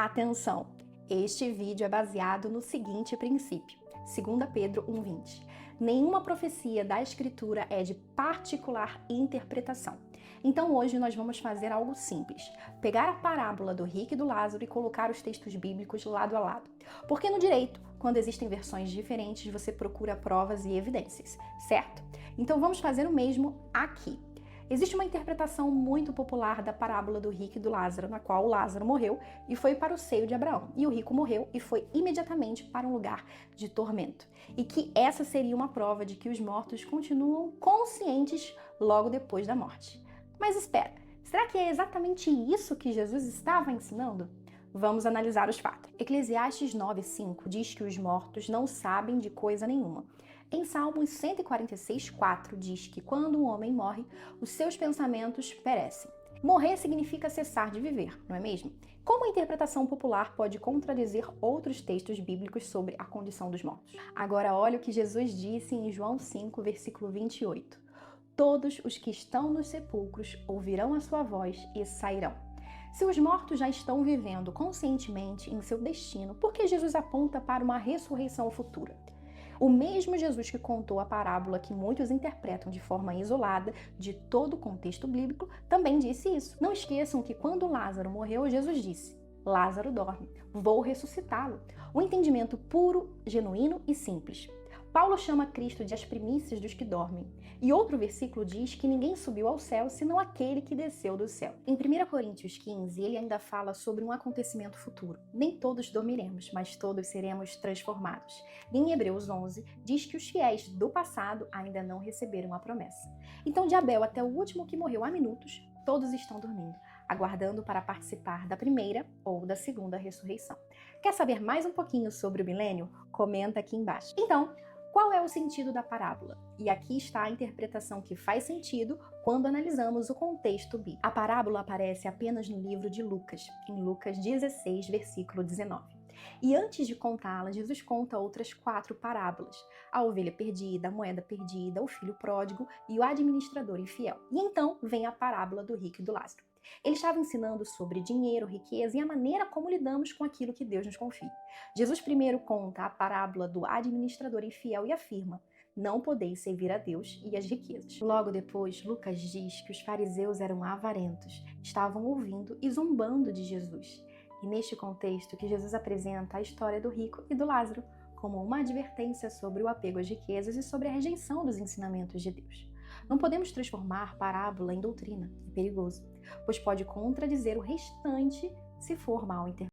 Atenção! Este vídeo é baseado no seguinte princípio, 2 Pedro 1,20. Nenhuma profecia da Escritura é de particular interpretação. Então hoje nós vamos fazer algo simples, pegar a parábola do rico e do Lázaro e colocar os textos bíblicos lado a lado. Porque no direito, quando existem versões diferentes, você procura provas e evidências, certo? Então vamos fazer o mesmo aqui. Existe uma interpretação muito popular da parábola do rico e do Lázaro, na qual o Lázaro morreu e foi para o seio de Abraão, e o rico morreu e foi imediatamente para um lugar de tormento. E que essa seria uma prova de que os mortos continuam conscientes logo depois da morte. Mas espera, será que é exatamente isso que Jesus estava ensinando? Vamos analisar os fatos. Eclesiastes 9:5 diz que os mortos não sabem de coisa nenhuma. Em Salmos 146:4 diz que quando um homem morre, os seus pensamentos perecem. Morrer significa cessar de viver, não é mesmo? Como a interpretação popular pode contradizer outros textos bíblicos sobre a condição dos mortos? Agora olha o que Jesus disse em João 5, versículo 28. Todos os que estão nos sepulcros ouvirão a sua voz e sairão. Se os mortos já estão vivendo conscientemente em seu destino, por que Jesus aponta para uma ressurreição futura? O mesmo Jesus que contou a parábola que muitos interpretam de forma isolada de todo o contexto bíblico, também disse isso. Não esqueçam que quando Lázaro morreu, Jesus disse: Lázaro dorme, vou ressuscitá-lo. Um entendimento puro, genuíno e simples. Paulo chama Cristo de as primícias dos que dormem. E outro versículo diz que ninguém subiu ao céu senão aquele que desceu do céu. Em 1 Coríntios 15, ele ainda fala sobre um acontecimento futuro. Nem todos dormiremos, mas todos seremos transformados. E em Hebreus 11, diz que os fiéis do passado ainda não receberam a promessa. Então, de Abel até o último que morreu há minutos, todos estão dormindo, aguardando para participar da primeira ou da segunda ressurreição. Quer saber mais um pouquinho sobre o milênio? Comenta aqui embaixo. Então, qual é o sentido da parábola? E aqui está a interpretação que faz sentido quando analisamos o contexto bíblico. A parábola aparece apenas no livro de Lucas, em Lucas 16, versículo 19. E antes de contá-la, Jesus conta outras 4 parábolas: a ovelha perdida, a moeda perdida, o filho pródigo e o administrador infiel. E então vem a parábola do rico e do Lázaro. Ele estava ensinando sobre dinheiro, riqueza e a maneira como lidamos com aquilo que Deus nos confia. Jesus primeiro conta a parábola do administrador infiel e afirma: não podeis servir a Deus e as riquezas. Logo depois, Lucas diz que os fariseus eram avarentos, estavam ouvindo e zombando de Jesus. E neste contexto que Jesus apresenta a história do rico e do Lázaro como uma advertência sobre o apego às riquezas e sobre a rejeição dos ensinamentos de Deus. Não podemos transformar parábola em doutrina, é perigoso, pois pode contradizer o restante se for mal interpretado.